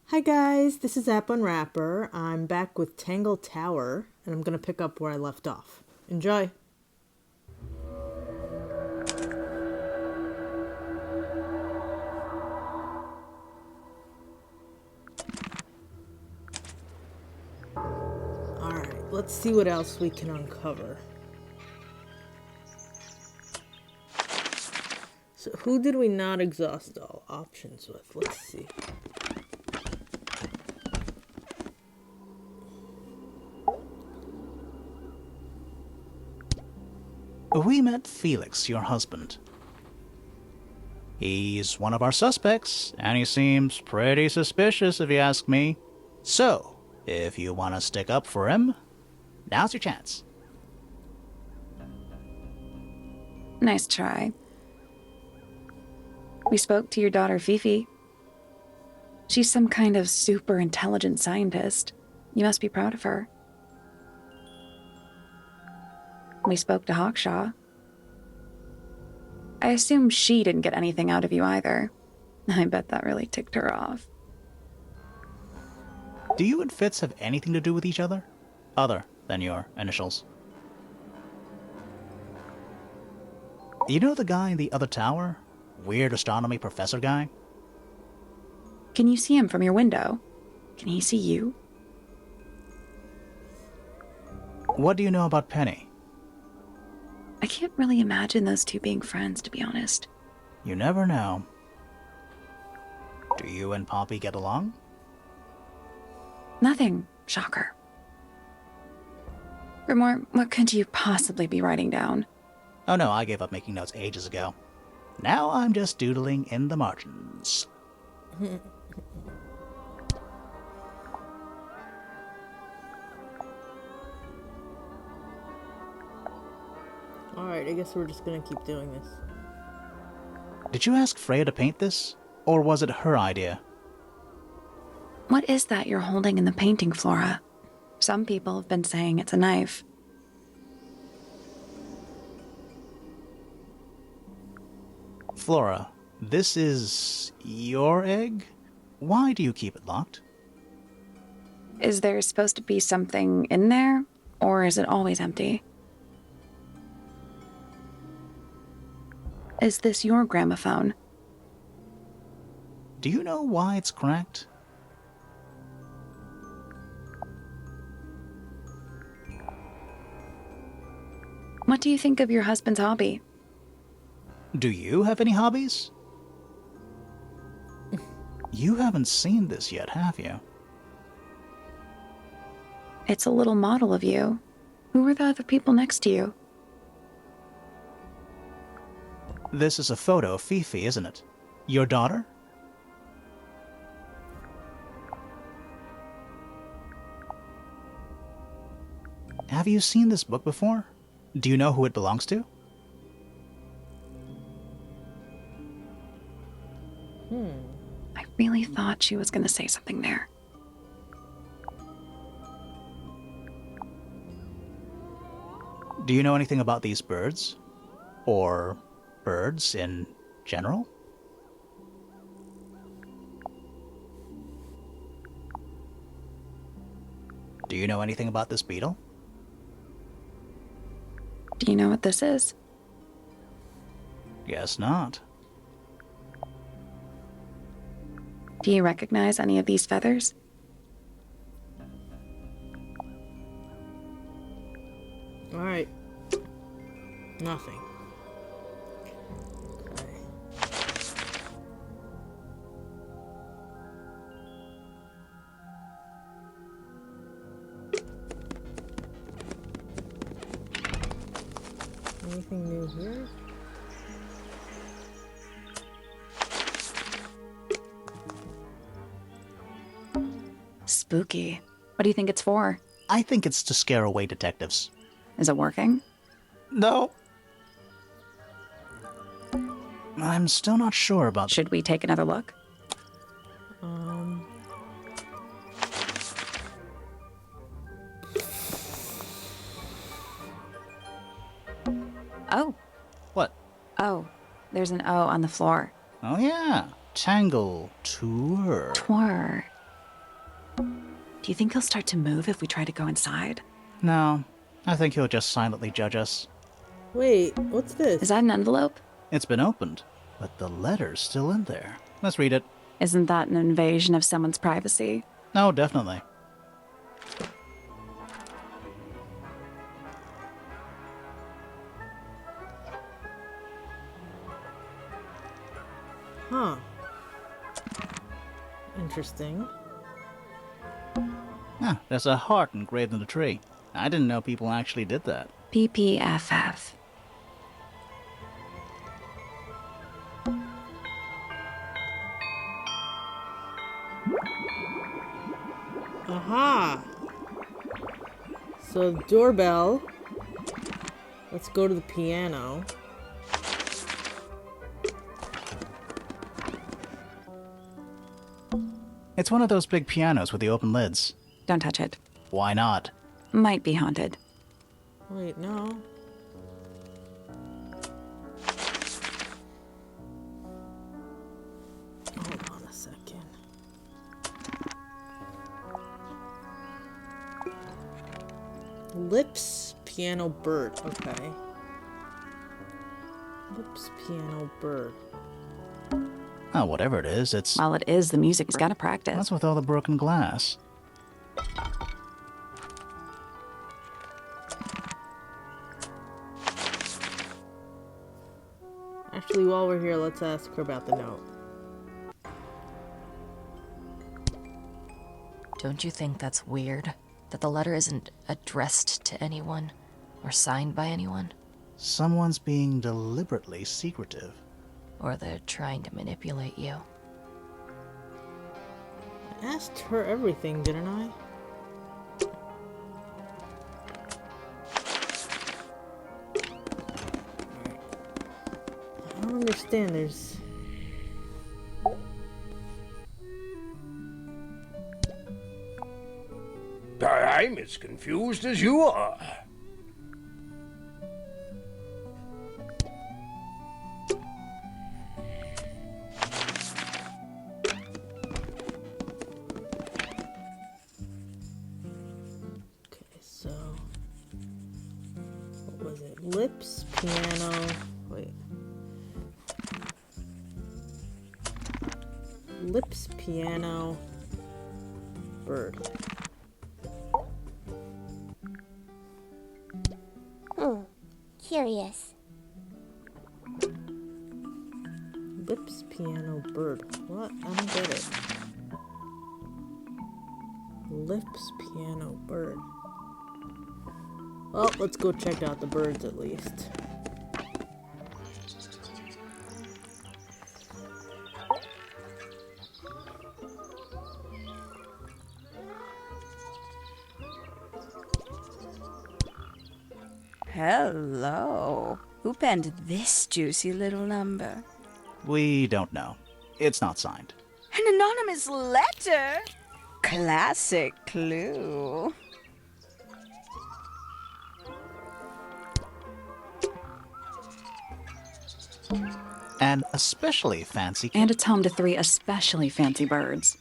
Hi guys, this is App Unwrapper. I'm back with Tangle Tower, and I'm going to pick up where I left off. Enjoy! Alright, let's see what else we can uncover. So who did we not exhaust all options with? Let's see. We met Felix, your husband. He's one of our suspects, and he seems pretty suspicious if you ask me. So, if you want to stick up for him, now's your chance. Nice try. We spoke to your daughter, Fifi. She's some kind of super intelligent scientist. You must be proud of her. We spoke to Hawkshaw. I assume she didn't get anything out of you either. I bet that really ticked her off. Do you and Fitz have anything to do with each other? Other than your initials? You know the guy in the other tower? Weird astronomy professor guy? Can you see him from your window? Can he see you? What do you know about Penny? I can't really imagine those two being friends, to be honest. You never know. Do you and Poppy get along? Nothing. Shocker. Grimore, what could you possibly be writing down? Oh no, I gave up making notes ages ago. Now I'm just doodling in the margins. Alright, I guess we're just going to keep doing this. Did you ask Freya to paint this? Or was it her idea? What is that you're holding in the painting, Flora? Some people have been saying it's a knife. Flora, this is your egg? Why do you keep it locked? Is there supposed to be something in there? Or is it always empty? Is this your gramophone? Do you know why it's cracked? What do you think of your husband's hobby? Do you have any hobbies? You haven't seen this yet, have you? It's a little model of you. Who are the other people next to you? This is a photo of Fifi, isn't it? Your daughter? Have you seen this book before? Do you know who it belongs to? I really thought she was going to say something there. Do you know anything about these birds? Or birds in general? Do you know anything about this beetle? Do you know what this is? Guess not. Do you recognize any of these feathers? Alright. Nothing. Okay. Anything new here? Spooky. What do you think it's for? I think it's to scare away detectives. Is it working? No. I'm still not sure about... Should we take another look? Oh. What? Oh. There's an O on the floor. Oh yeah. Tangle tour. Tour. Do you think he'll start to move if we try to go inside? No, I think he'll just silently judge us. Wait, what's this? Is that an envelope? It's been opened, but the letter's still in there. Let's read it. Isn't that an invasion of someone's privacy? No, definitely. Huh. Interesting. Ah, there's a heart engraved in the tree. I didn't know people actually did that. PPFF. Aha! So, doorbell. Let's go to the piano. It's one of those big pianos with the open lids. Don't touch it. Why not? Might be haunted. Wait, no. Hold on a second. Lips, piano, bird. Okay. Lips, piano, bird. Oh, whatever it is, it's... Well, it is the music. He's got to practice. What's with all the broken glass? Actually, while we're here, let's ask her about the note. Don't you think that's weird? That the letter isn't addressed to anyone or signed by anyone? Someone's being deliberately secretive. Or they're trying to manipulate you? I asked her everything, didn't I? I don't understand, there's... I'm as confused as you are. Okay, so... what was it? Lips, piano... wait. Lips, piano... bird. Curious. Lips, piano, bird. What? I don't get it. Lips, piano, bird. Well, let's go check out the birds at least. Hello. Who penned this juicy little number? We don't know. It's not signed. An anonymous letter? Classic clue. And especially fancy... And it's home to 3 especially fancy birds.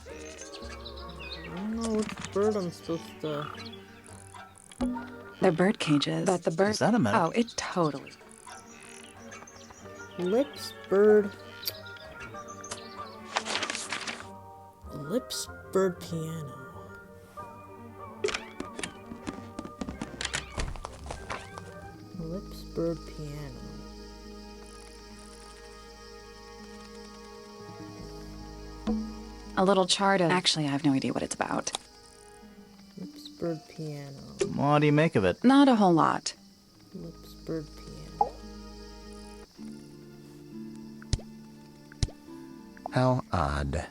I don't know which bird I'm supposed to... They're bird cages. But the bird... Is that a metaphor? Oh, it totally... Lips, bird... Lips, bird, piano. Lips, bird, piano. A little chart of... Actually, I have no idea what it's about. Lips, bird, piano. What do you make of it? Not a whole lot. Lips, bird, piano. How odd.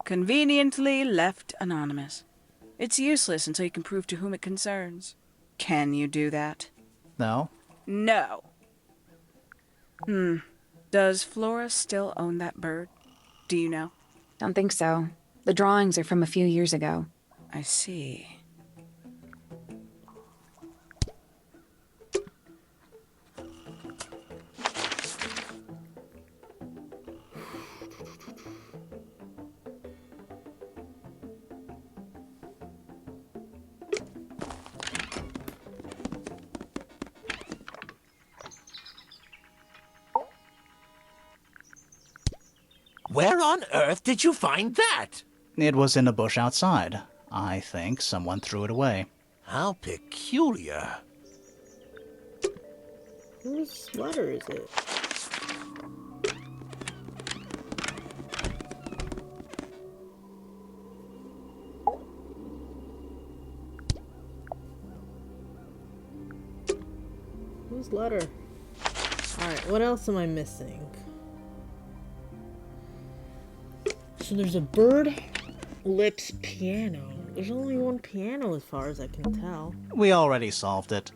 Conveniently left anonymous. It's useless until you can prove to whom it concerns. Can you do that? No? No. Does Flora still own that bird? Do you know? Don't think so. The drawings are from a few years ago. I see. Where on earth did you find that? It was in a bush outside. I think someone threw it away. How peculiar. Whose letter is it? Whose letter? Alright, what else am I missing? So there's a bird, lips, piano. There's only one piano as far as I can tell. We already solved it.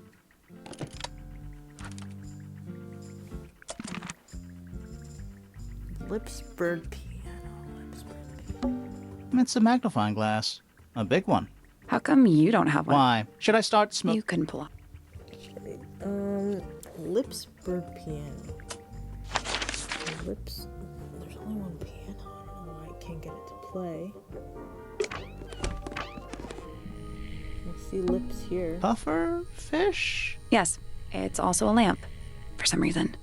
Lips, bird, piano. Lips, bird, piano. It's a magnifying glass. A big one. How come you don't have one? Why? Should I start smoking? You can pull up. Lips, bird, piano. Lips. There's only one piano. I don't know why I can't get it to play. I see lips here. Puffer fish? Yes, it's also a lamp, for some reason.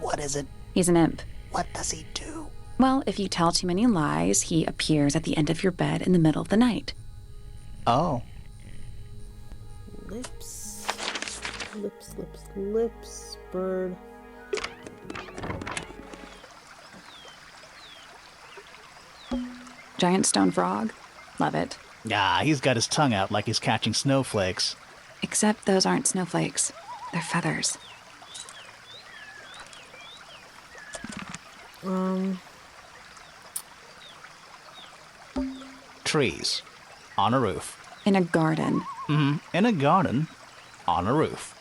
What is it? He's an imp. What does he do? Well, if you tell too many lies, he appears at the end of your bed in the middle of the night. Oh. Lips. Lips, lips, lips. Bird. Giant stone frog. Love it. Ah, he's got his tongue out like he's catching snowflakes. Except those aren't snowflakes. They're feathers. Trees. On a roof. In a garden. In a garden. On a roof.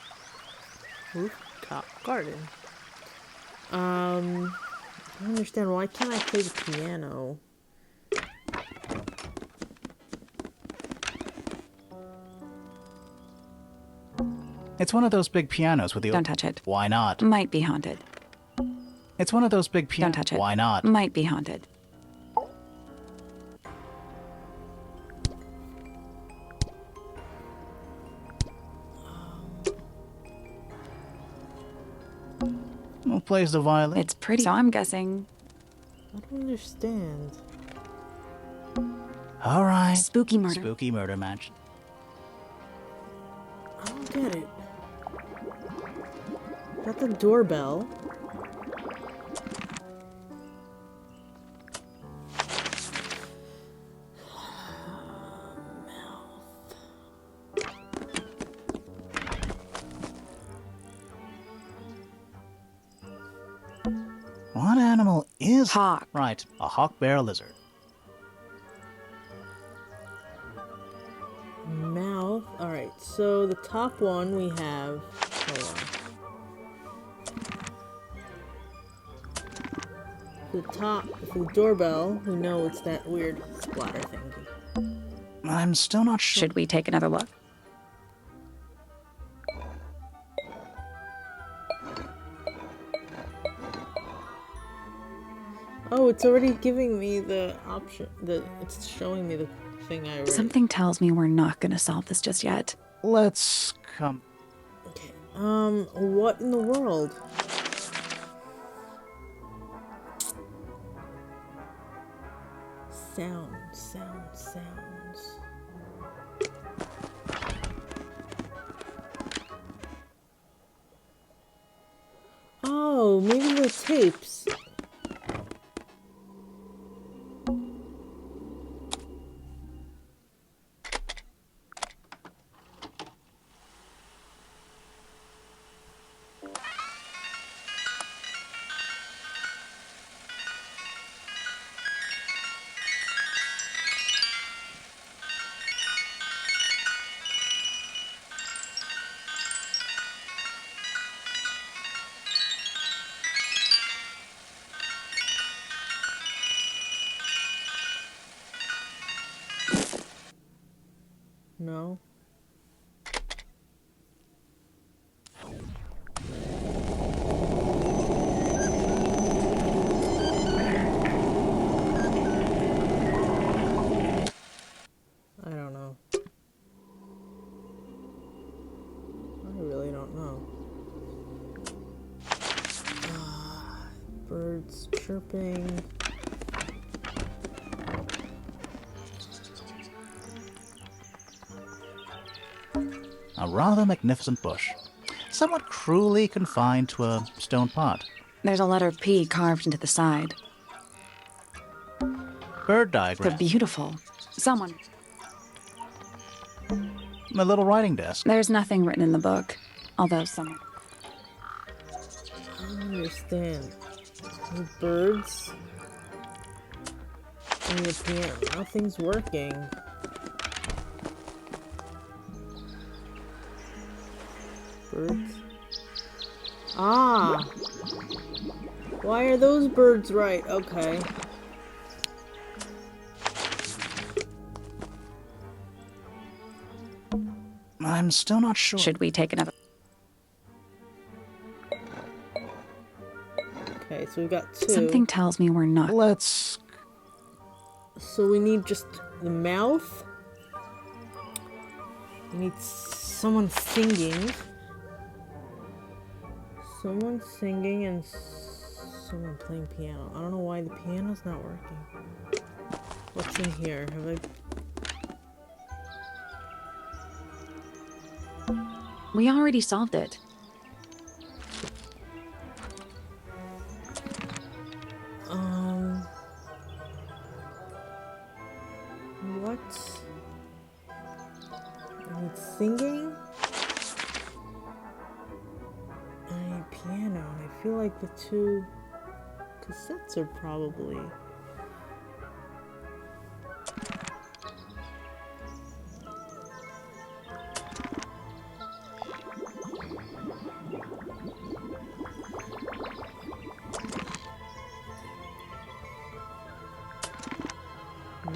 Rooftop garden. I don't understand. Why can't I play the piano? It's one of those big pianos with the... Don't touch it. Why not? Might be haunted. It's one of those big pianos... Don't touch it. Why not? Might be haunted. Who plays the violin? It's pretty, so I'm guessing I don't understand. All right. spooky murder. Spooky murder match. I don't get it. Got the doorbell. What animal is... Hawk. Right, a hawk bear lizard. Mouth. Alright, so the top one we have. Hold on. The top, for the doorbell, we know it's that weird splatter thingy. I'm still not sure. Should we take another look? Oh, it's already giving me the option. It's showing me the thing I read. Something tells me we're not going to solve this just yet. Let's come... Okay. What in the world? Sounds. Oh, maybe the tapes. No. I don't know. I really don't know. Birds chirping. A rather magnificent bush, somewhat cruelly confined to a stone pot. There's a letter P carved into the side. Bird They're diagram. beautiful. Someone. A little writing desk. There's nothing written in the book, although someone. I don't understand. The birds and the piano. Nothing's working. Birds. Ah! Why are those birds right? Okay. I'm still not sure. Should we take another? Okay, so we've got two. Something tells me we're not. Let's... So we need just the mouth. We need someone singing. Someone singing and someone playing piano. I don't know why the piano's not working. What's in here? Have I... We already solved it. What? I need singing. I need piano. And I feel like the two cassettes are probably...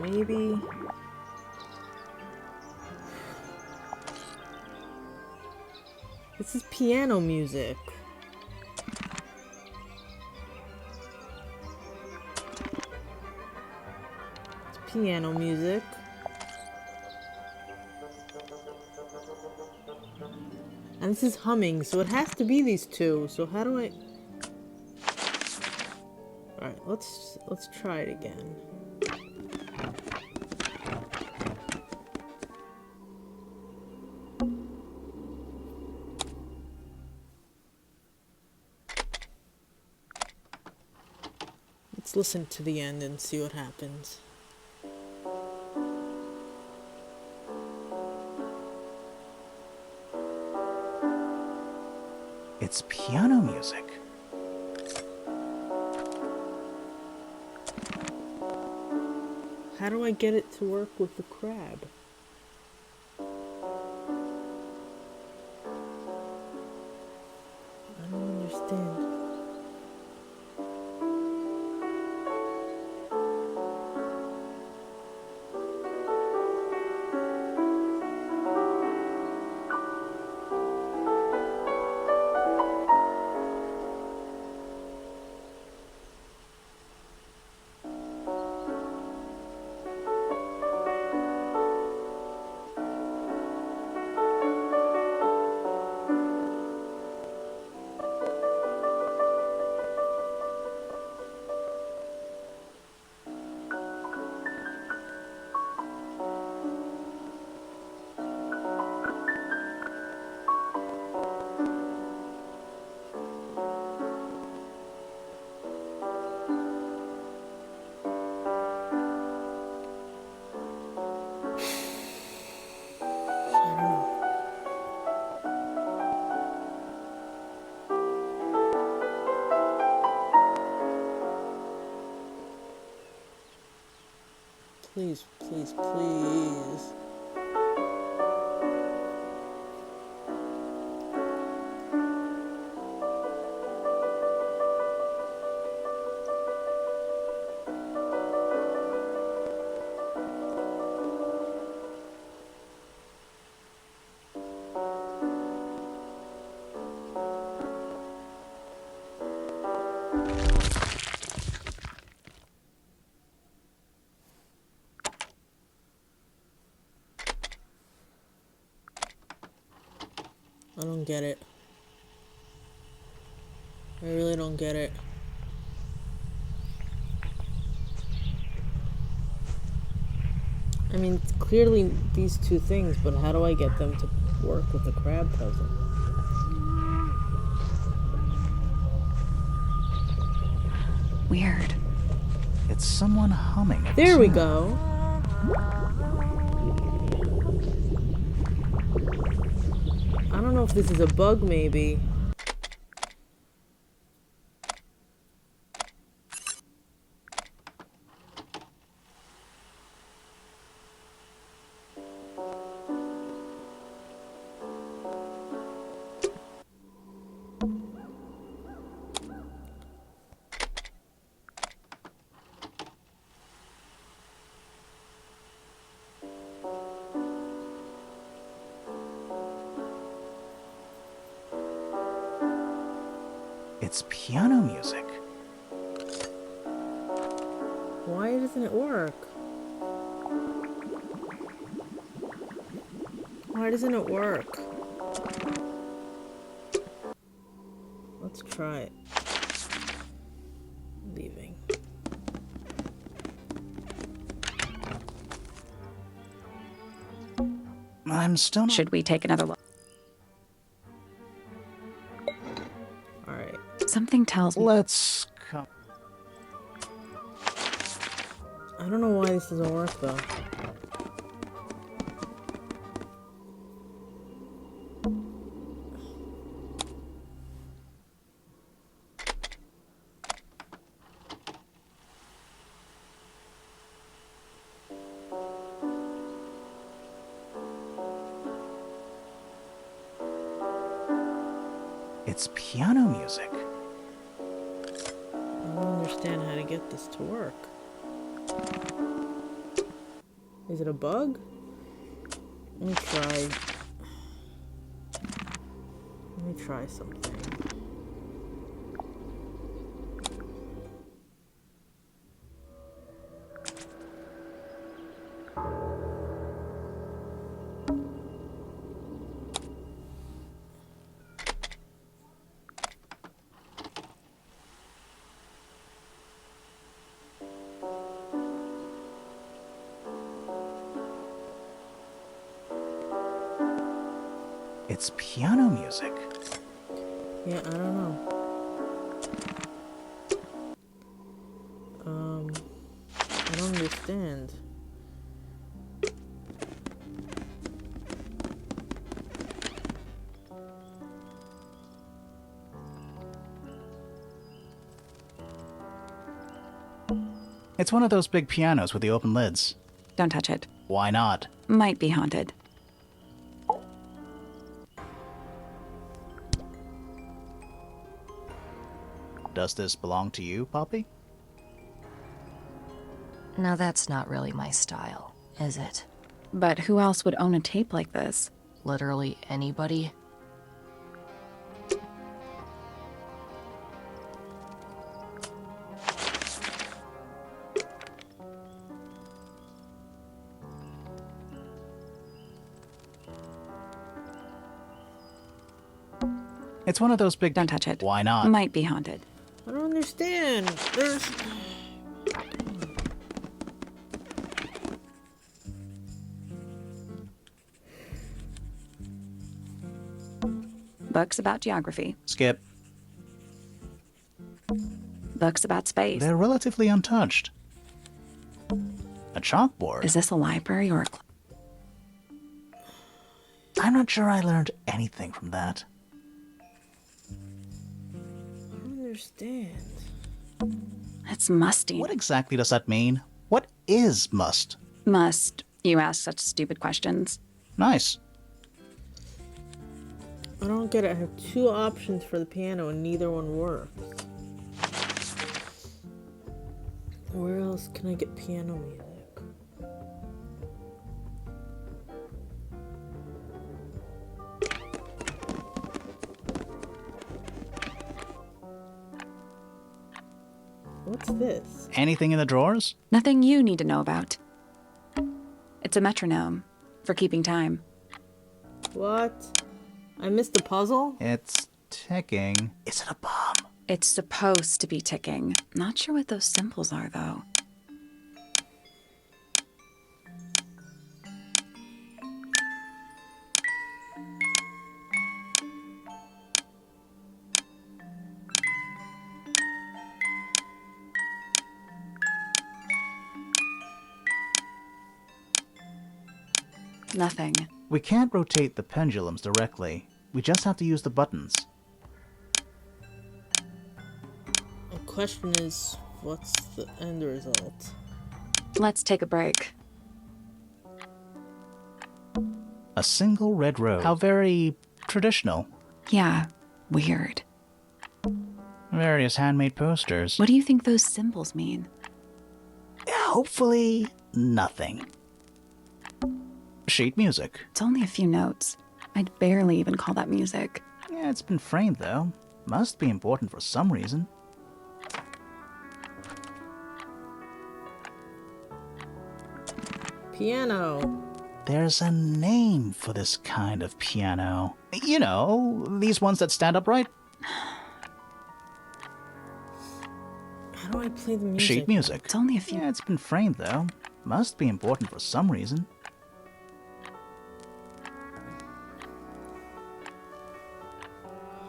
Maybe... This is piano music. It's piano music. And this is humming, so it has to be these two. So how do I... Alright, let's try it again. Let's listen to the end and see what happens. It's piano music. How do I get it to work with the crab? I don't understand. Please, please, please. I don't get it. I really don't get it. I mean, clearly these two things, but how do I get them to work with the crab puzzle? Weird. It's someone humming. A There we tune. go. I don't know if this is a bug, maybe. It's piano music. Why doesn't it work? Why doesn't it work? Let's try it. Leaving. I'm still not... Should we take another look? Alright. Something tells me. Let's come... I don't know why this doesn't work though. It's piano music. I don't understand how to get this to work. Is it a bug? Let me try. Let me try something. It's piano music. Yeah, I don't know. I don't understand. It's one of those big pianos with the open lids. Don't touch it. Why not? Might be haunted. Does this belong to you, Poppy? Now that's not really my style, is it? But who else would own a tape like this? Literally anybody? It's one of those big... Don't touch it. Why not? Might be haunted. I don't understand. There's... Books about geography. Skip. Books about space. They're relatively untouched. A chalkboard? Is this a library or a I'm not sure I learned anything from that. I don't understand. It's musty. What exactly does that mean? What is must? Must you ask such stupid questions? Nice. I don't get it. I have two options for the piano and neither one works. Where else can I get piano music? What's this? Anything in the drawers? Nothing you need to know about. It's a metronome for keeping time. What? I missed the puzzle? It's ticking. Is it a bomb? It's supposed to be ticking. Not sure what those symbols are, though. Nothing. We can't rotate the pendulums directly. We just have to use the buttons. The question is, what's the end result? Let's take a break. A single red road. How very traditional. Yeah, weird. Various handmade posters. What do you think those symbols mean? Hopefully, nothing. Sheet music. It's only a few notes. I'd barely even call that music. Yeah, it's been framed though. Must be important for some reason. Piano. There's a name for this kind of piano. You know, these ones that stand upright. How do I play the music? Sheet music. It's only a few. Yeah, it's been framed though. Must be important for some reason.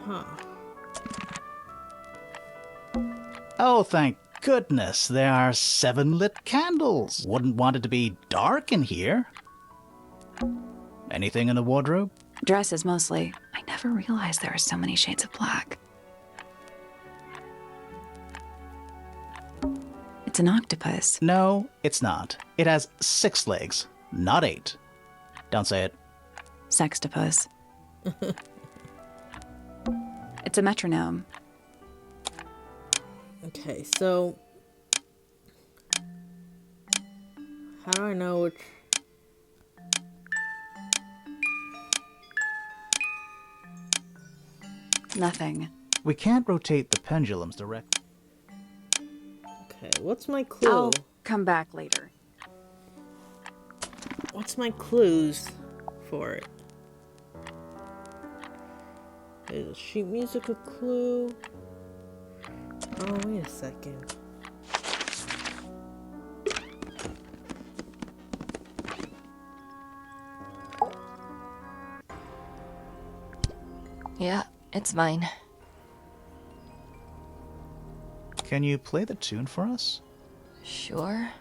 Huh. Oh, thank goodness, there are 7 lit candles. Wouldn't want it to be dark in here. Anything in the wardrobe? Dresses mostly. I never realized there are so many shades of black. It's an octopus. No, it's not. It has 6 legs, not 8. Don't say it. Sextopus. It's a metronome. Okay, so how do I know which? Nothing. We can't rotate the pendulums direct. Okay, what's my clue? I'll come back later. What's my clues for it? Is sheet music a clue? Oh, wait a second. Yeah, it's mine. Can you play the tune for us? Sure.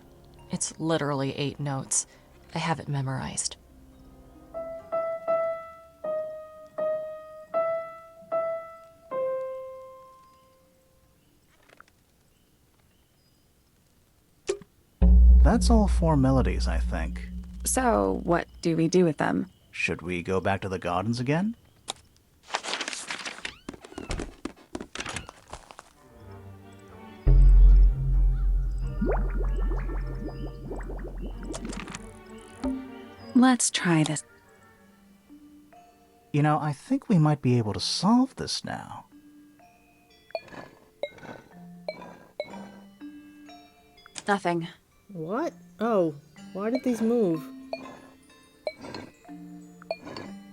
It's literally 8 notes. I have it memorized. That's all 4 melodies, I think. So, what do we do with them? Should we go back to the gardens again? Let's try this. You know, I think we might be able to solve this now. Nothing. What? Oh, why did these move?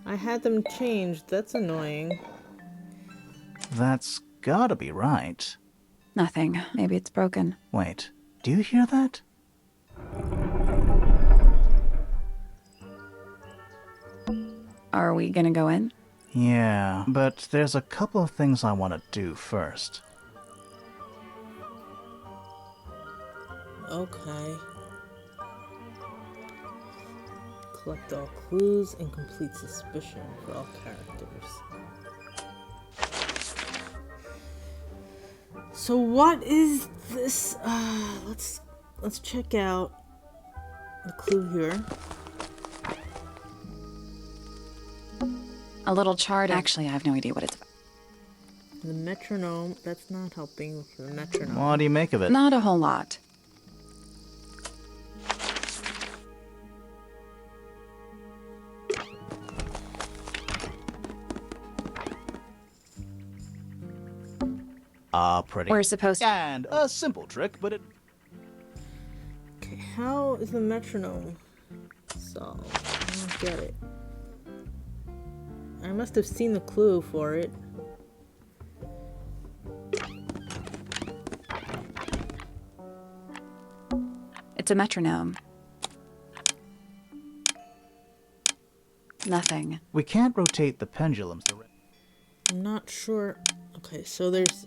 I had them changed. That's annoying. That's gotta be right. Nothing. Maybe it's broken. Wait, do you hear that? Are we gonna go in? Yeah, but there's a couple of things I want to do first. Okay. Collect all clues and complete suspicion for all characters. So what is this? Let's check out the clue here. A little chart. Actually, I have no idea what it's about. The metronome. That's not helping with the metronome. What do you make of it? Not a whole lot. Pretty. We're supposed to. And a simple trick, but it... Okay, how is the metronome solved? I don't get it. I must have seen the clue for it. It's a metronome. Nothing. We can't rotate the pendulums. I'm not sure. Okay, so there's...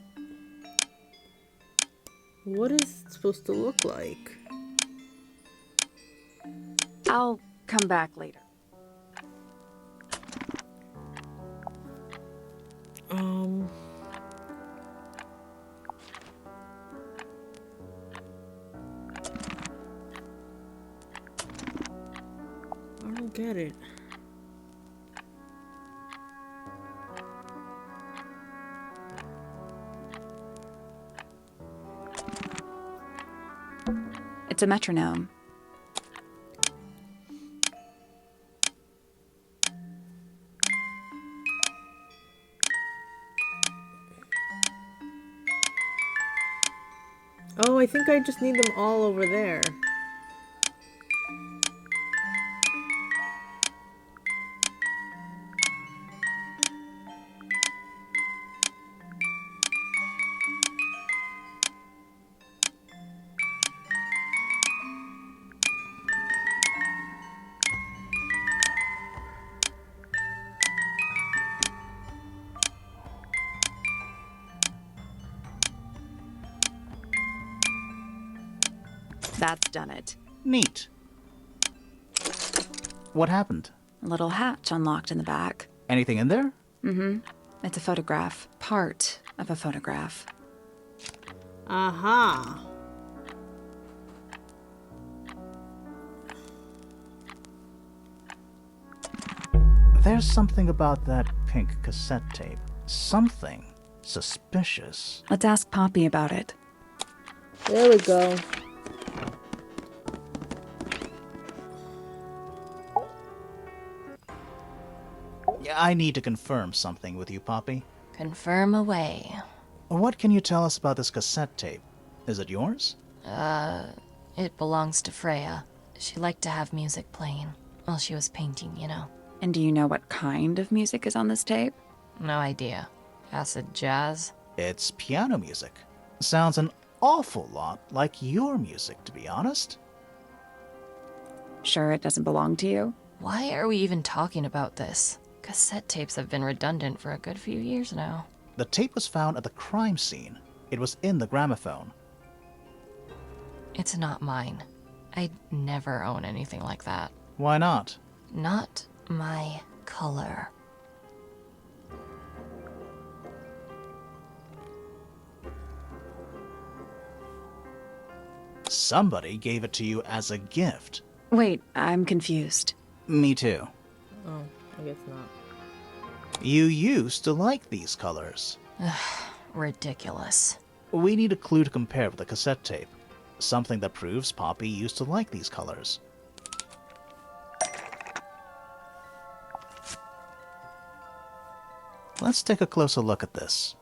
What is it supposed to look like? I'll come back later. I don't get it. It's a metronome. Oh, I think I just need them all over there. That's done it. Neat. What happened? A little hatch unlocked in the back. Anything in there? Mm-hmm. It's a photograph. Part of a photograph. Aha! There's something about that pink cassette tape. Something suspicious. Let's ask Poppy about it. There we go. I need to confirm something with you, Poppy. Confirm away. What can you tell us about this cassette tape? Is it yours? It belongs to Freya. She liked to have music playing while she was painting, you know. And do you know what kind of music is on this tape? No idea. Acid jazz? It's piano music. Sounds an awful lot like your music, to be honest. Sure it doesn't belong to you? Why are we even talking about this? Cassette tapes have been redundant for a good few years now. The tape was found at the crime scene. It was in the gramophone. It's not mine. I'd never own anything like that. Why not? Not my color. Somebody gave it to you as a gift. Wait, I'm confused. Me too. Oh, I guess not. You used to like these colors. Ridiculous. We need a clue to compare with the cassette tape. Something that proves Poppy used to like these colors. Let's take a closer look at this.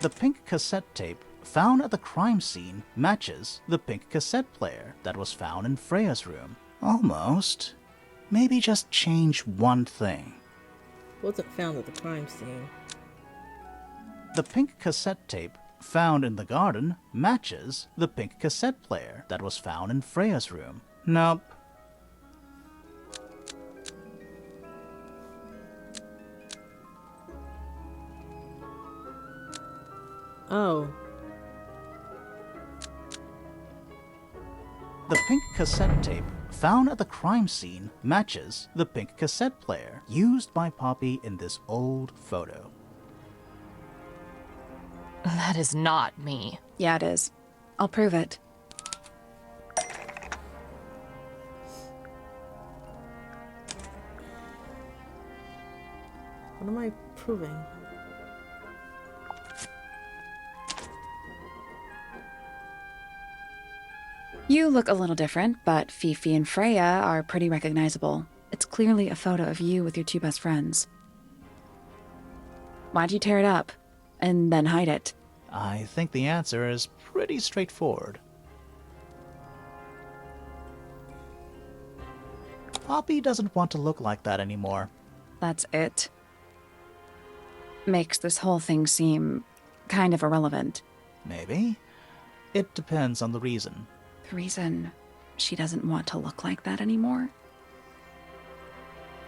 The pink cassette tape found at the crime scene matches the pink cassette player that was found in Freya's room. Almost. Maybe just change one thing. Wasn't found at the crime scene. The pink cassette tape found in the garden matches the pink cassette player that was found in Freya's room. Nope. Oh. The pink cassette tape found at the crime scene matches the pink cassette player used by Poppy in this old photo. That is not me. Yeah, it is. I'll prove it. What am I proving? You look a little different, but Fifi and Freya are pretty recognizable. It's clearly a photo of you with your two best friends. Why'd you tear it up? And then hide it? I think the answer is pretty straightforward. Poppy doesn't want to look like that anymore. That's it. Makes this whole thing seem kind of irrelevant. Maybe. It depends on the reason. The reason she doesn't want to look like that anymore?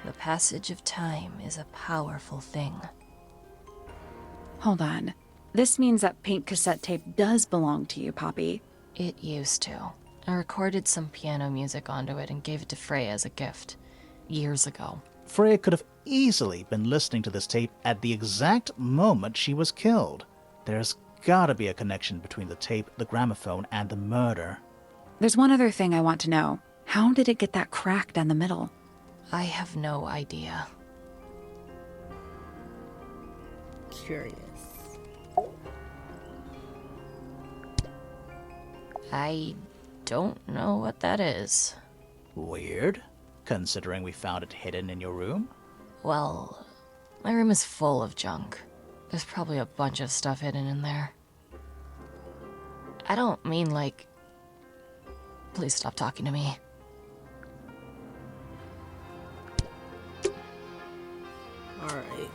The passage of time is a powerful thing. Hold on. This means that pink cassette tape does belong to you, Poppy. It used to. I recorded some piano music onto it and gave it to Freya as a gift. Years ago. Freya could have easily been listening to this tape at the exact moment she was killed. There's gotta be a connection between the tape, the gramophone, and the murder. There's one other thing I want to know. How did it get that crack down the middle? I have no idea. Curious. I don't know what that is. Weird, considering we found it hidden in your room. Well, my room is full of junk. There's probably a bunch of stuff hidden in there. I don't mean like... Please stop talking to me. Alright,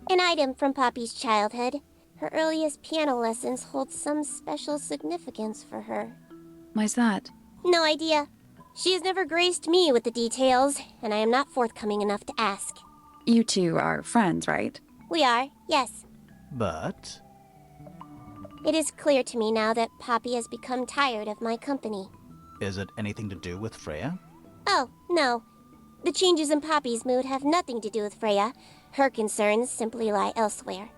An item from Poppy's childhood. Her earliest piano lessons hold some special significance for her. Why's that? No idea. She has never graced me with the details, and I am not forthcoming enough to ask. You two are friends, right? We are, yes. But It is clear to me now that Poppy has become tired of my company. is it anything to do with Freya? Oh, no. The changes in Poppy's mood have nothing to do with Freya. Her concerns simply lie elsewhere.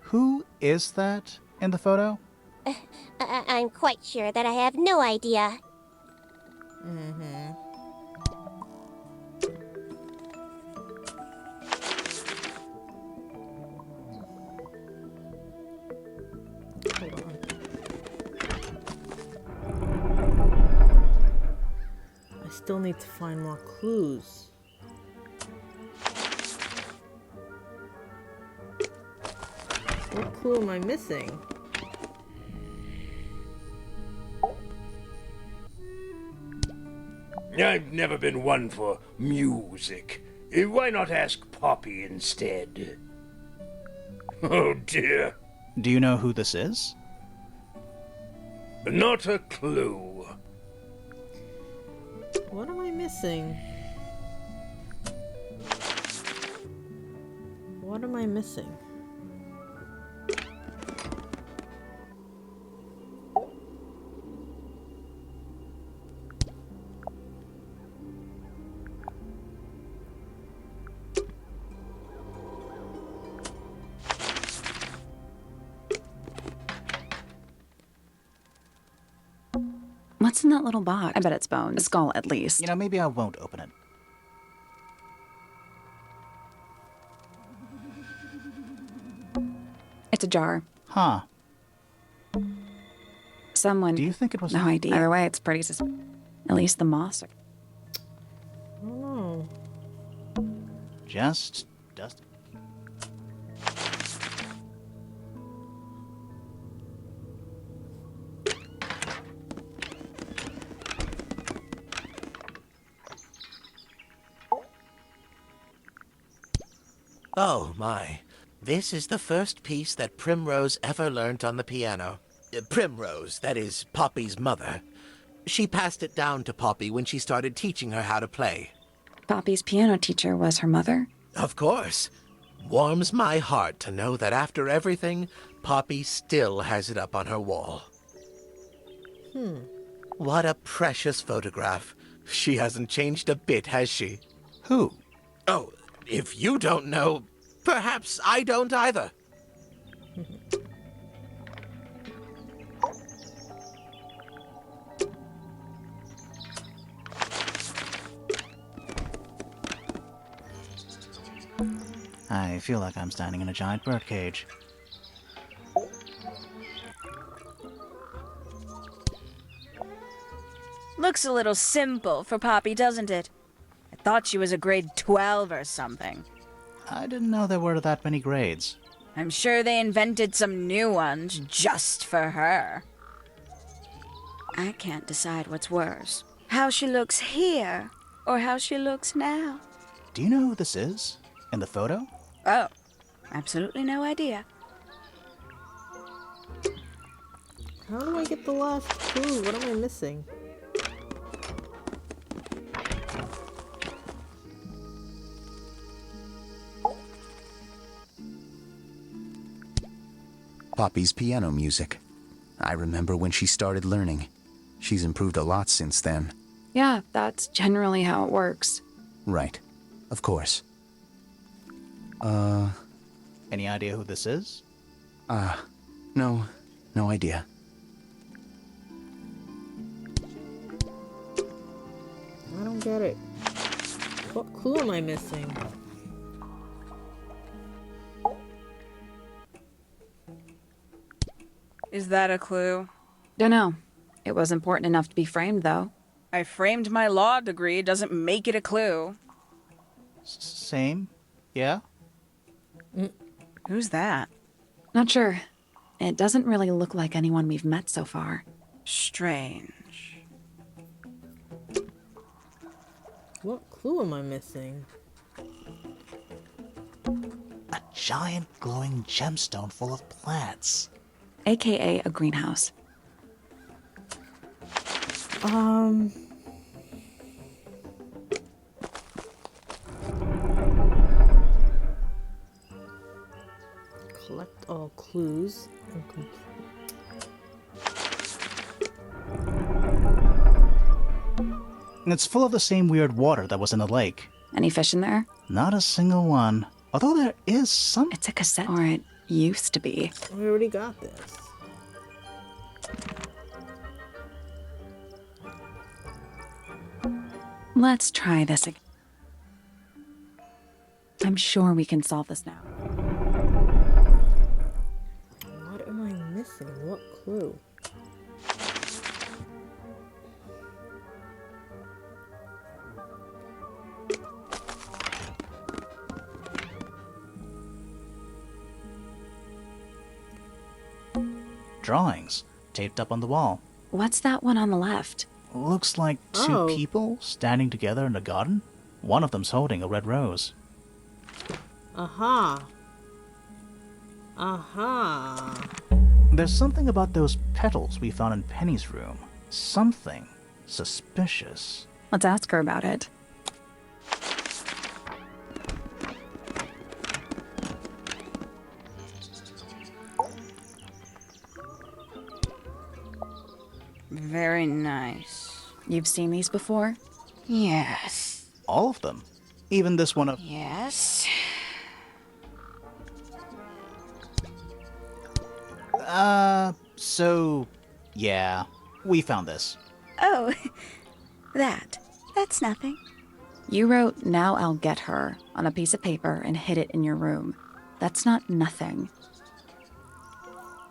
Who is that in the photo? I'm quite sure that I have no idea. hold on. I still need to find more clues. What clue am I missing? I've never been one for music. Why not ask Poppy instead? Oh dear. Do you know who this is? Not a clue. What am I missing? What am I missing? What's in that little box? I bet it's bones. A skull, at least. You know, maybe I won't open it. It's a jar. Huh. Someone... Do you think it was... No idea. Either way, it's pretty at least the moss. I don't know. Just dust. Oh my. This is the first piece that Primrose ever learnt on the piano. Primrose, that is Poppy's mother. She passed it down to Poppy when she started teaching her how to play. Poppy's piano teacher was her mother? Of course. Warms my heart to know that after everything, Poppy still has it up on her wall. What a precious photograph. She hasn't changed a bit, has she? Who? Oh, if you don't know, perhaps I don't either. feel like I'm standing in a giant birdcage. Looks a little simple for Poppy, doesn't it? I thought she was a grade 12 or something. I didn't know there were that many grades. I'm sure they invented some new ones just for her. I can't decide what's worse. How she looks here, or how she looks now. Do you know who this is? In the photo? Oh, absolutely no idea. How do I get the last clue? What am I missing? Poppy's piano music. I remember when she started learning. She's improved a lot since then. Yeah, that's generally how it works. Right. Of course. Any idea who this is? No idea. I don't get it. What clue am I missing? Is that a clue? Dunno. It was important enough to be framed, though. I framed my law degree, doesn't make it a clue. Same? Yeah? Who's that? Not sure. It doesn't really look like anyone we've met so far. Strange. What clue am I missing? A giant glowing gemstone full of plants. AKA a greenhouse. Collect all clues and complete. And it's full of the same weird water that was in the lake. Any fish in there? Not a single one. Although there is some... It's a cassette. Or it used to be. We already got this. Let's try this again. I'm sure we can solve this now. What am I missing? What clue? drawings taped up on the wall. What's that one on the left? Looks like two Oh. people standing together in a garden. One of them's holding a red rose. Aha. Aha. There's something about those petals we found in Penny's room. Something suspicious. Let's ask her about it. Very nice. You've seen these before? Yes. All of them. Even this one of... Yes. So... yeah. We found this. Oh, that's nothing. You wrote, "Now I'll get her," on a piece of paper and hid it in your room. That's not nothing.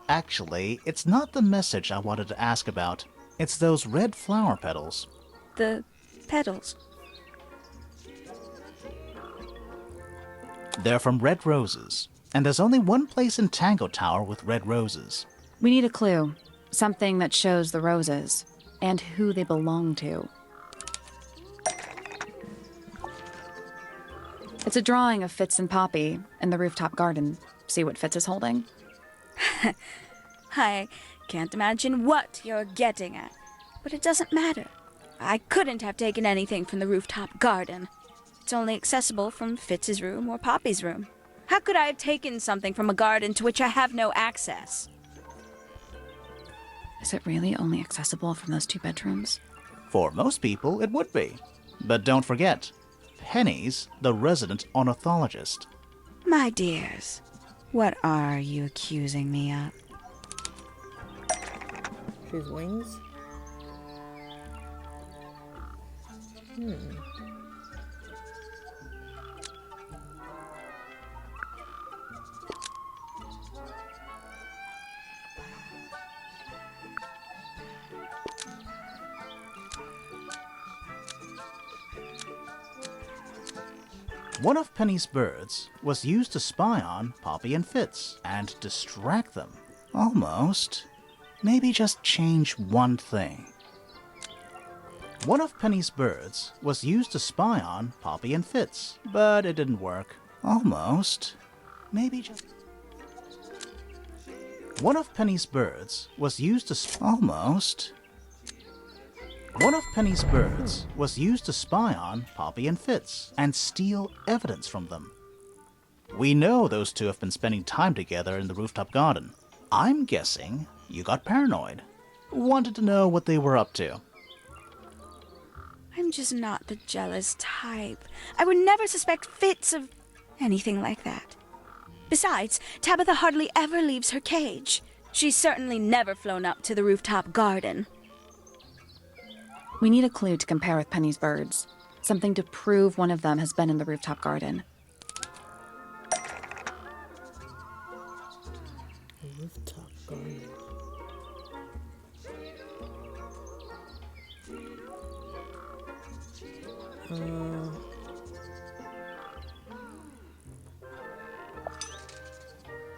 Actually, it's not the message I wanted to ask about. It's those red flower petals. The petals. They're from red roses. And there's only one place in Tangle Tower with red roses. We need a clue. Something that shows the roses. And who they belong to. It's a drawing of Fitz and Poppy in the rooftop garden. See what Fitz is holding? I can't imagine what you're getting at, but it doesn't matter. I couldn't have taken anything from the rooftop garden. It's only accessible from Fitz's room or Poppy's room. How could I have taken something from a garden to which I have no access? Is it really only accessible from those two bedrooms? For most people, it would be. But don't forget, Penny's the resident ornithologist. My dears, what are you accusing me of? She's wings? One of Penny's birds was used to spy on Poppy and Fitz and distract them. Almost. Maybe just change one thing. One of Penny's birds was used to spy on Poppy and Fitz, but it didn't work. Almost. Maybe just... One of Penny's birds was used to almost. One of Penny's birds was used to spy on Poppy and Fitz and steal evidence from them. We know those two have been spending time together in the rooftop garden. I'm guessing you got paranoid. Wanted to know what they were up to. I'm just not the jealous type. I would never suspect Fitz of anything like that. Besides, Tabitha hardly ever leaves her cage. She's certainly never flown up to the rooftop garden. We need a clue to compare with Penny's birds. Something to prove one of them has been in the rooftop garden. Rooftop garden.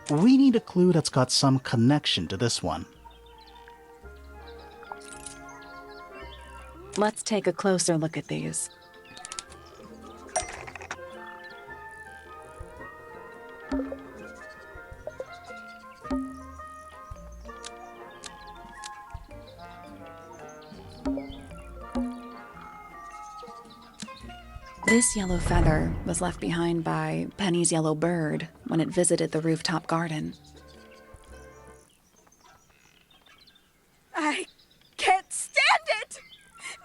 We need a clue that's got some connection to this one. Let's take a closer look at these. This yellow feather was left behind by Penny's yellow bird when it visited the rooftop garden. I can't stand it!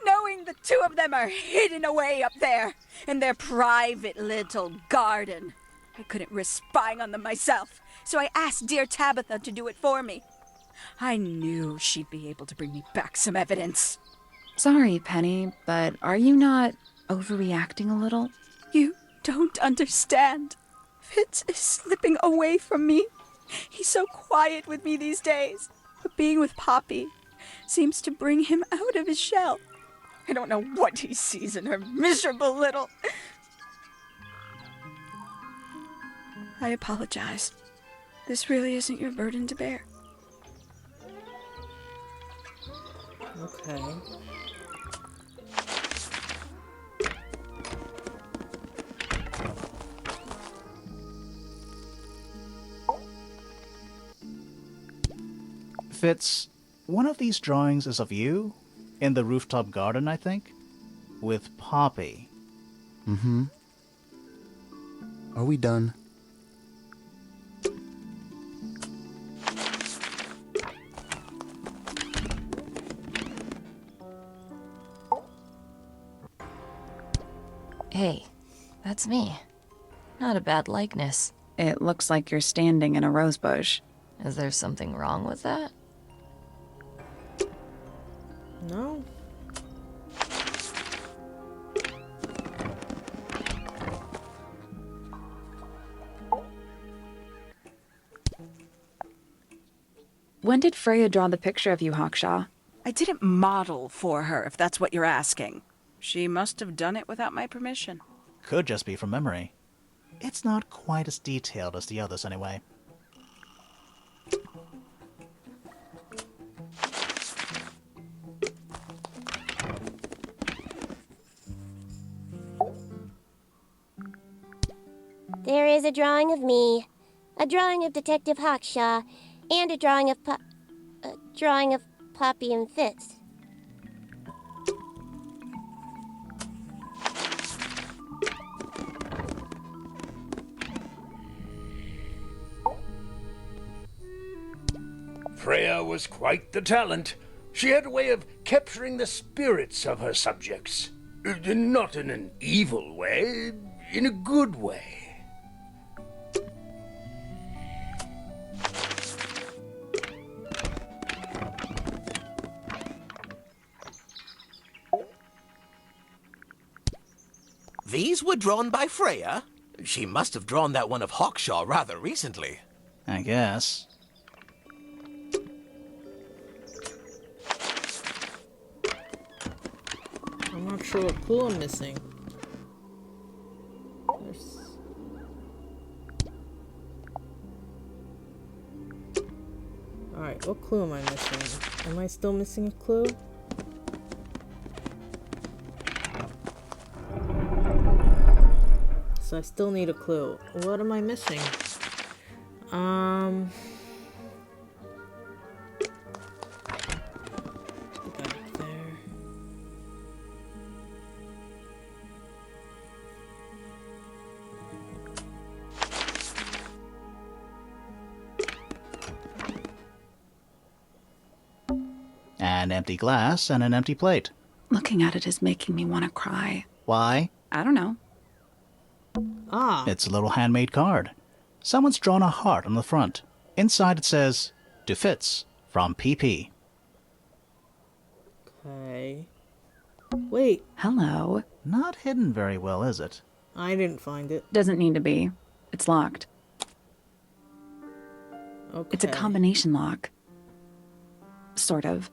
Knowing the two of them are hidden away up there in their private little garden. I couldn't risk spying on them myself, so I asked dear Tabitha to do it for me. I knew she'd be able to bring me back some evidence. Sorry, Penny, but are you not overreacting a little? You don't understand. Fitz is slipping away from me. He's so quiet with me these days, but being with Poppy seems to bring him out of his shell. I don't know what he sees in her miserable little... I apologize. This really isn't your burden to bear. Okay. Fitz, one of these drawings is of you, in the rooftop garden, I think, with Poppy. Mm-hmm. Are we done? Hey, that's me. Not a bad likeness. It looks like you're standing in a rose bush. Is there something wrong with that? No. When did Freya draw the picture of you, Hawkshaw? I didn't model for her, if that's what you're asking. She must have done it without my permission. Could just be from memory. It's not quite as detailed as the others, anyway. There is a drawing of me, a drawing of Detective Hawkshaw, and a drawing of Poppy and Fitz. Freya was quite the talent. She had a way of capturing the spirits of her subjects. Not in an evil way, in a good way. These were drawn by Freya? She must have drawn that one of Hawkshaw rather recently. I guess. I'm not sure what clue I'm missing. There's Alright, what clue am I missing? Am I still missing a clue? So I still need a clue. What am I missing? Back there. An empty glass and an empty plate. Looking at it is making me want to cry. Why? I don't know. Ah! It's a little handmade card. Someone's drawn a heart on the front. Inside it says, "To Fitz, from PP." Okay. Wait, Hello. Not hidden very well, is it? I didn't find it. Doesn't need to be. It's locked. Okay. It's a combination lock. Sort of.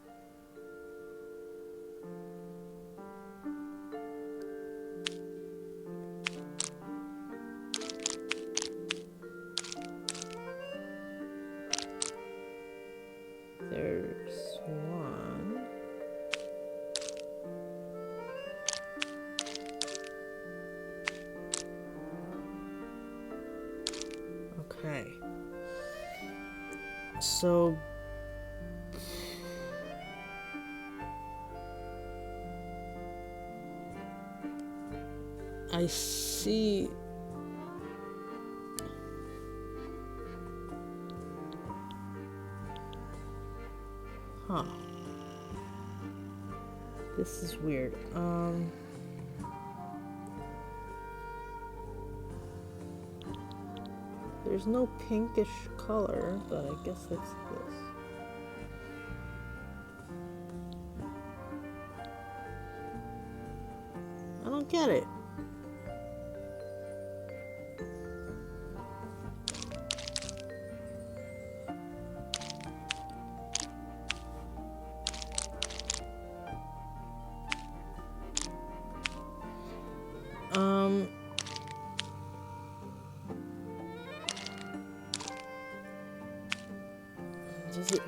There's one. Okay. So I see. Huh. This is weird. There's no pinkish color, but I guess it's this. I don't get it.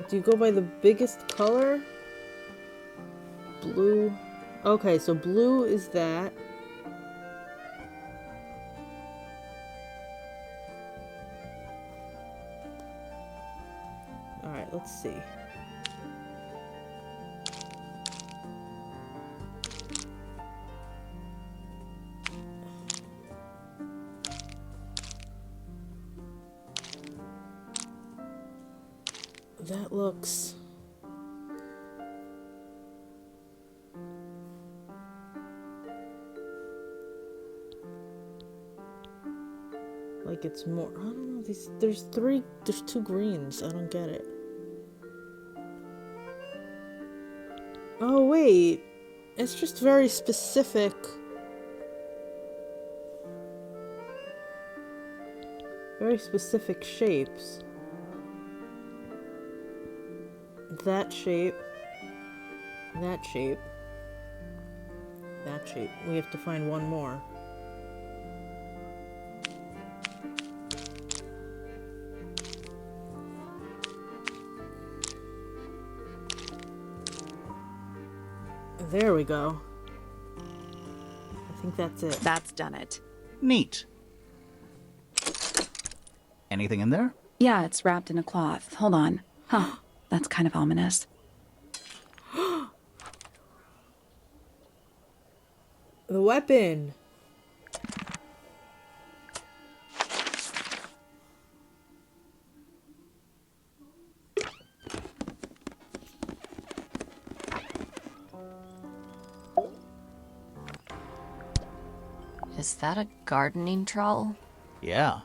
Do you go by the biggest color? Blue. Okay, so blue is that. Alright, let's see. That looks... like it's more... I don't know, there's two greens. I don't get it. Oh, wait. It's just very specific. Very specific shapes. That shape, that shape, that shape. We have to find one more. There we go. I think that's it. That's done it. Neat. Anything in there? Yeah, it's wrapped in a cloth. Hold on. Huh. That's kind of ominous. The weapon! Is that a gardening trowel? Yeah.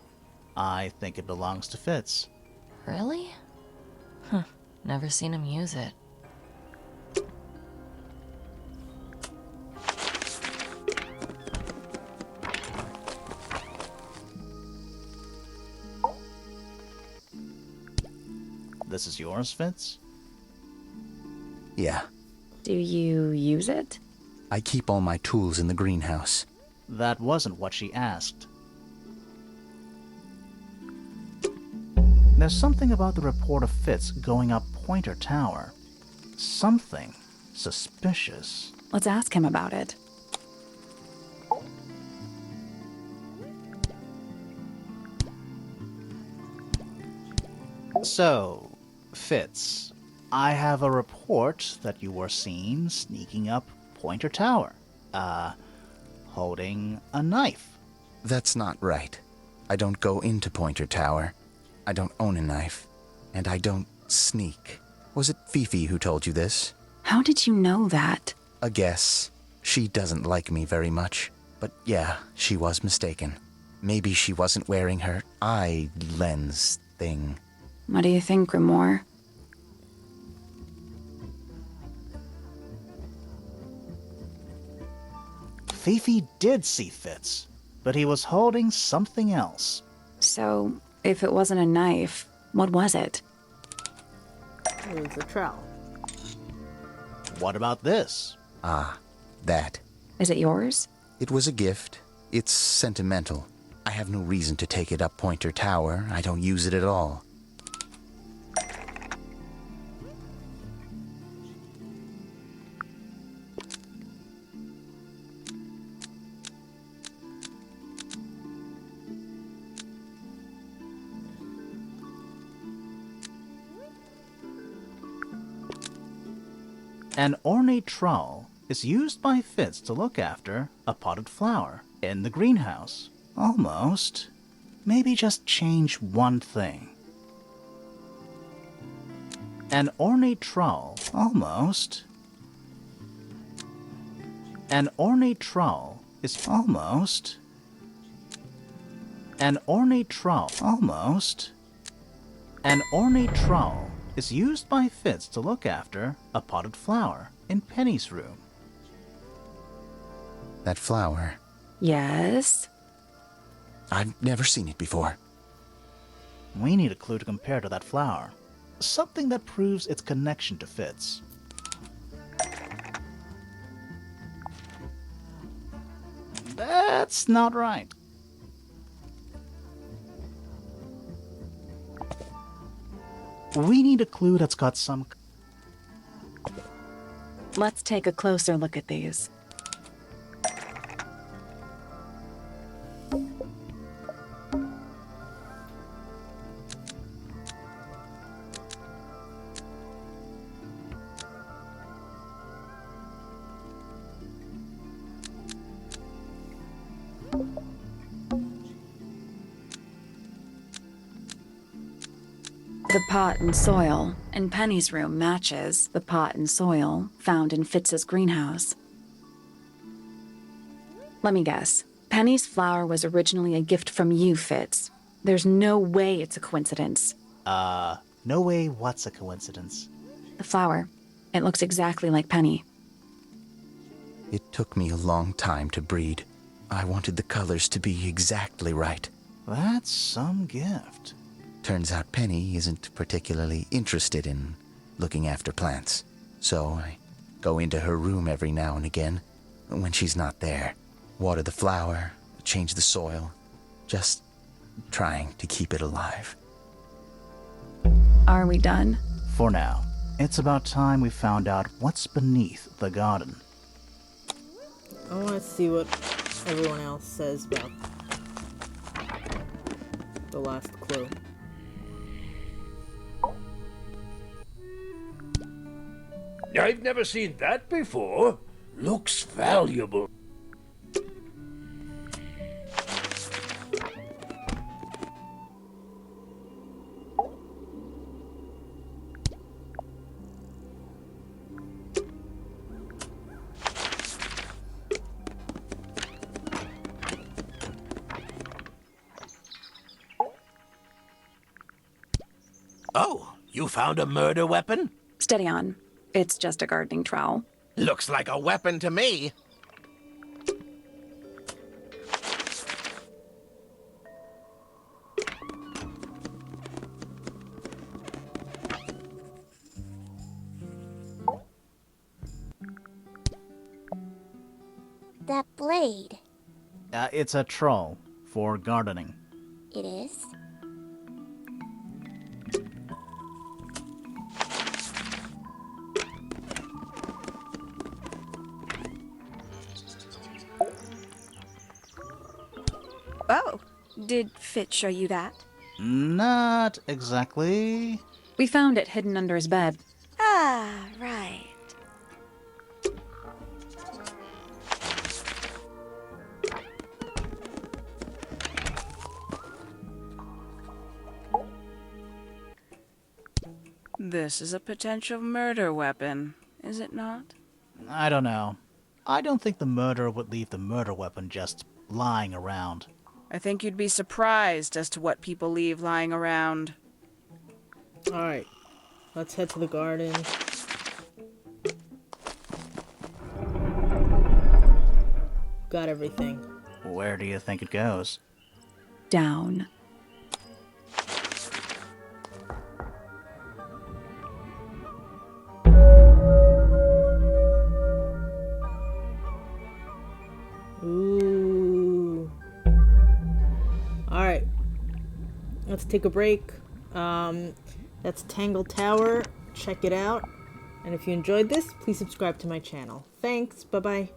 I think it belongs to Fitz. Really? Huh. Never seen him use it. This is yours, Fitz? Yeah, Do you use it? I keep all my tools in the greenhouse. That wasn't what she asked. There's something about the report of Fitz going up Pointer Tower. Something suspicious. Let's ask him about it. So, Fitz, I have a report that you were seen sneaking up Pointer Tower. Holding a knife. That's not right. I don't go into Pointer Tower. I don't own a knife. And I don't sneak. Was it Fifi who told you this? How did you know that? A guess. She doesn't like me very much. But yeah, she was mistaken. Maybe she wasn't wearing her eye lens thing. What do you think, Grimoire? Fifi did see Fitz, but he was holding something else. So, if it wasn't a knife, what was it? It was a trowel. What about this? Ah, that. Is it yours? It was a gift. It's sentimental. I have no reason to take it up Pointer Tower. I don't use it at all. An ornate trowel is used by Fitz to look after a potted flower in the greenhouse. Almost. Maybe just change one thing. An ornate trowel. Almost. An ornate trowel is almost. An ornate trowel. Almost. An ornate trowel is used by Fitz to look after a potted flower in Penny's room. That flower. Yes. I've never seen it before. We need a clue to compare to that flower. Something that proves its connection to Fitz. That's not right. We need a clue that's got some... Let's take a closer look at these. The pot and soil in Penny's room matches the pot and soil found in Fitz's greenhouse. Let me guess. Penny's flower was originally a gift from you, Fitz. There's no way it's a coincidence. No way what's a coincidence. The flower. It looks exactly like Penny. It took me a long time to breed. I wanted the colors to be exactly right. That's some gift. Turns out Penny isn't particularly interested in looking after plants. So I go into her room every now and again when she's not there. Water the flower, change the soil. Just trying to keep it alive. Are we done? For now. It's about time we found out what's beneath the garden. I want to see what everyone else says about the last clue. I've never seen that before. Looks valuable. Oh, you found a murder weapon? Steady on. It's just a gardening trowel. Looks like a weapon to me. That blade. It's a trowel for gardening. It is? Did Fitz show you that? Not exactly. We found it hidden under his bed. Ah, right. This is a potential murder weapon, is it not? I don't know. I don't think the murderer would leave the murder weapon just lying around. I think you'd be surprised as to what people leave lying around. Alright. Let's head to the garden. Got everything. Where do you think it goes? Down. Ooh. Alright. Let's take a break. That's Tangle Tower. Check it out. And if you enjoyed this, please subscribe to my channel. Thanks. Bye-bye.